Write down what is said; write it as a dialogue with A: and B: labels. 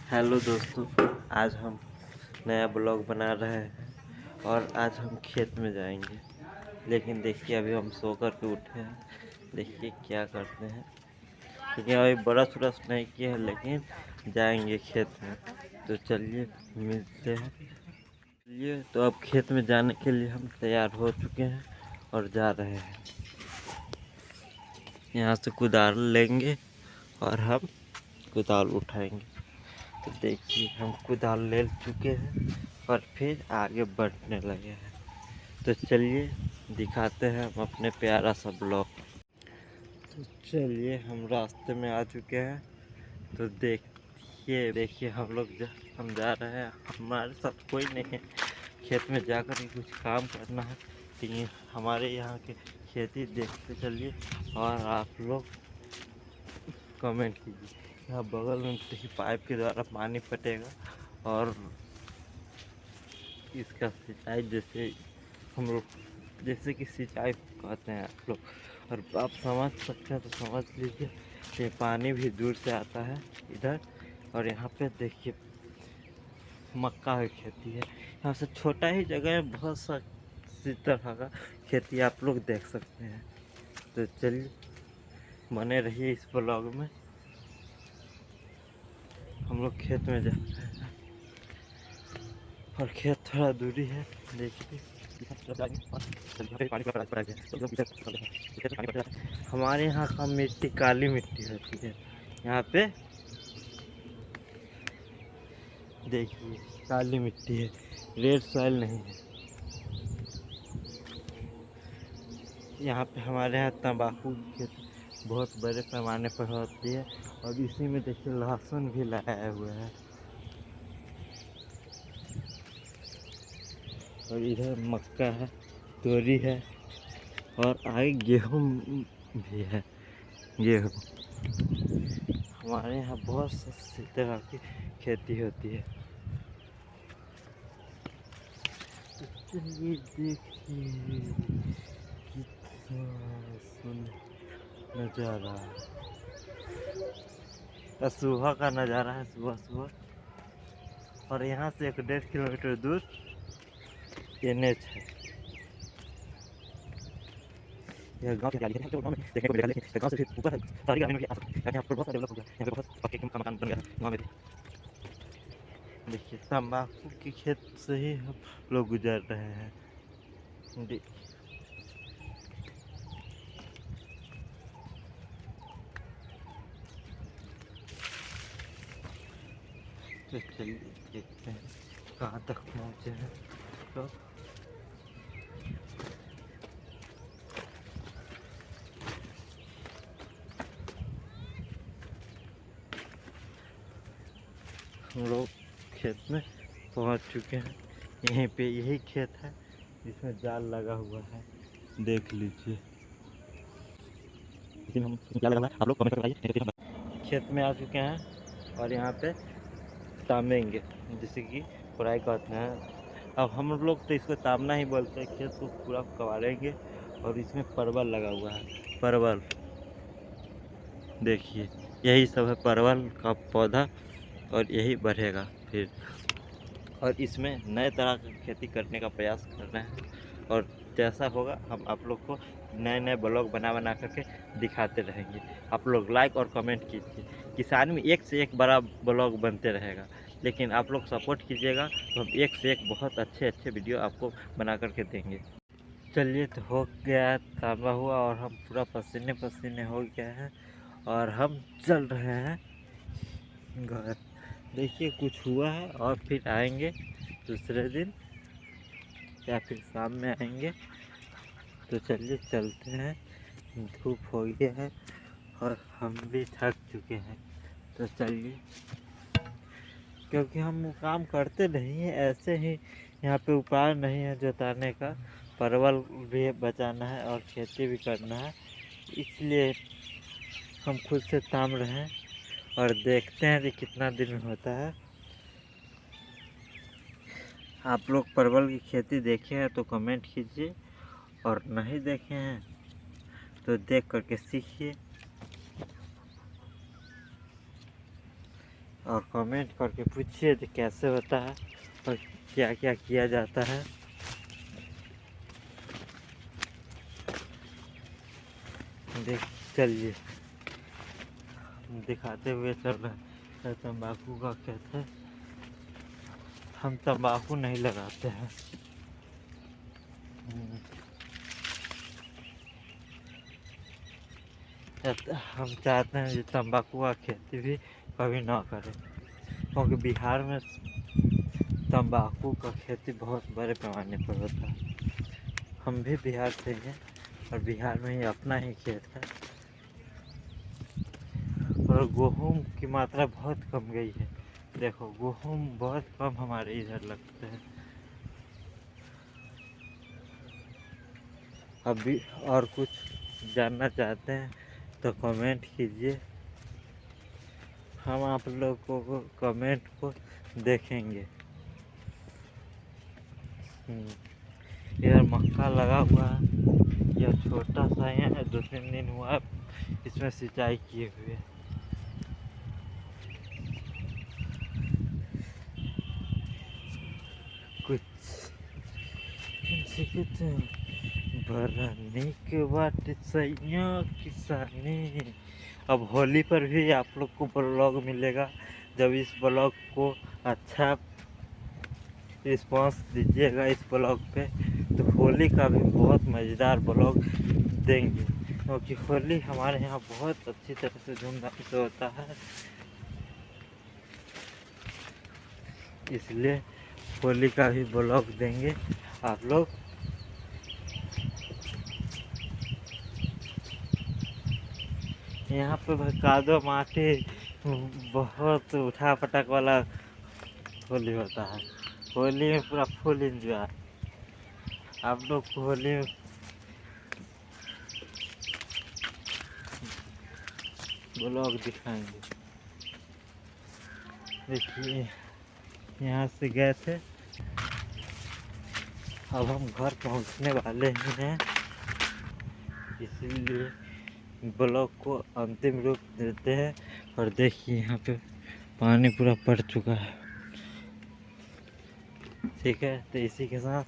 A: Hello दोस्तों, आज हम नया ब्लॉग बना रहे हैं और आज हम खेत में जाएंगे। लेकिन देखिए अभी हम सो कर के उठे हैं, देखिए क्या करते हैं। लेकिन अभी ब्रश व्रश नहीं किए हैं, लेकिन जाएंगे खेत में। तो चलिए मिलते हैं। चलिए तो अब खेत में जाने के लिए हम तैयार हो चुके हैं और जा रहे हैं। यहाँ से कुदाल लेंगे और हम कुदाल उठाएंगे। तो देखिए हम कुदाल ले चुके हैं और फिर आगे बढ़ने लगे हैं। तो चलिए दिखाते हैं हम अपने प्यारा सा ब्लॉग। तो चलिए हम रास्ते में आ चुके हैं। तो देखिए हम जा रहे हैं। हमारे साथ कोई नहीं है, खेत में जाकर ही कुछ काम करना है। लेकिन हमारे यहाँ की खेती देखते चलिए और आप लोग कमेंट कीजिए। यहाँ बगल में देखिए पाइप के द्वारा पानी फटेगा और इसका सिंचाई जैसे कि सिंचाई कहते हैं आप लोग, और आप समझ सकते हैं तो समझ लीजिए। ये पानी भी दूर से आता है इधर। और यहाँ पे देखिए मक्का की खेती है। यहाँ से छोटा ही जगह में बहुत सी तरह का खेती आप लोग देख सकते हैं। तो चलिए बने रहिए इस ब्लॉग में। हम लोग खेत में जा रहे हैं और खेत थोड़ा दूरी है, देखिए। हमारे यहाँ का मिट्टी काली मिट्टी होती है। यहाँ पे देखिए काली मिट्टी है, रेड सॉइल नहीं है। यहाँ पे हमारे यहाँ तंबाकू की खेती बहुत बड़े पैमाने पर होती है और इसी में देखिए लहसुन भी लगाया हुआ है। और इधर मक्का है, तोरी है और आगे गेहूँ भी है। गेहूँ हमारे यहाँ बहुत सी तरह की खेती होती है। तो ये देखिए कितना सुंदर नज़ारा, सुबह का नज़ारा है, सुबह सुबह। और यहाँ से 1-1.5 किलोमीटर दूर NH है। यह गांव की हरियाली है, गांव में देखने को मिलेगा। लेकिन गांव से फिर ऊपर शहरी ग्रामीण में भी आ सकते हैं। यहाँ पर बहुत डेवलप हो गया, यहाँ पे बहुत पक्के का मकान बन गया गाँव में भी। देखिए तंबाकू की खेत से ही हम लोग गुजर रहे हैं। तो चलिए देखते हैं कहाँ तक पहुँचे हैं। तो हम लोग खेत में पहुंच चुके हैं। यहीं पे यही खेत है जिसमें जाल लगा हुआ है, देख लीजिए। लेकिन हम क्या लगा हुआ है आप लोग कमेंट करके बताइए। खेत में आ चुके हैं और यहाँ पे तामेंगे, जैसे कि खुराई कहते हैं। अब हम लोग तो इसको तामना ही बोलते हैं। खेत को पूरा कवालेंगे और इसमें परवल लगा हुआ है। परवल देखिए, यही सब है परवल का पौधा और यही बढ़ेगा फिर। और इसमें नए तरह की खेती करने का प्रयास कर रहे हैं और जैसा होगा हम आप लोग को नए नए ब्लॉग बना करके दिखाते रहेंगे। आप लोग लाइक और कमेंट कीजिए। किसान में एक से एक बड़ा ब्लॉग बनते रहेगा, लेकिन आप लोग सपोर्ट कीजिएगा तो हम एक से एक बहुत अच्छे वीडियो आपको बना करके देंगे। चलिए तो हो गया, तांबा हुआ और हम पूरा पसीने पसीने हो गए हैं और हम चल रहे हैं घर। देखिए कुछ हुआ है और फिर आएंगे दूसरे दिन या फिर शाम में आएंगे। तो चलिए चलते हैं, धूप हो गया है और हम भी थक चुके हैं। तो चलिए, क्योंकि हम काम करते नहीं हैं ऐसे ही, यहाँ पे उपाय नहीं है जोताने का। परवल भी बचाना है और खेती भी करना है, इसलिए हम खुद से ताम रहे हैं और देखते हैं कि कितना दिन में होता है। आप लोग परवल की खेती देखे हैं तो कमेंट कीजिए और नहीं देखे हैं तो देख करके सीखिए। और कमेंट करके पूछिए कि कैसे होता है और क्या क्या किया जाता है। देख चलिए दिखाते हुए चल रहे हैं। तंबाकू का खेत है, हम तंबाकू नहीं लगाते हैं। हम चाहते हैं कि तंबाकू का खेती भी कभी ना करें, क्योंकि बिहार में तंबाकू का खेती बहुत बड़े पैमाने पर होता है। हम भी बिहार से ही हैं और बिहार में ही अपना ही खेत है, और गेहूँ की मात्रा बहुत कम गई है। देखो गेहूँ बहुत कम हमारे इधर लगते हैं। अभी और कुछ जानना चाहते हैं तो कमेंट कीजिए, हम आप लोगों को कमेंट को देखेंगे। इधर मक्का लगा हुआ है, यह छोटा सा है, 2-3 दिन हुआ इसमें सिंचाई किए हुए। कुछ भरने के बाद सैया किसानी। अब होली पर भी आप लोग को ब्लॉग मिलेगा। जब इस ब्लॉग को अच्छा रिस्पांस दीजिएगा इस ब्लॉग पे, तो होली का भी बहुत मज़ेदार ब्लॉग देंगे, क्योंकि होली हमारे यहाँ बहुत अच्छी तरह से धूमधाम से होता है। इसलिए होली का भी ब्लॉग देंगे आप लोग। यहाँ पे कादो माटी बहुत उठा पटक वाला होली होता है। होली में पूरा फुल एंजॉय। आप लोग को होली में ब्लॉग दिखाएंगे। देखिए यहाँ से गए थे, अब हम घर पहुँचने वाले ही हैं, इसीलिए ब्लॉग को अंतिम रूप देते हैं। और देखिए यहाँ पे पानी पूरा पड़ चुका है। ठीक है, तो इसी के साथ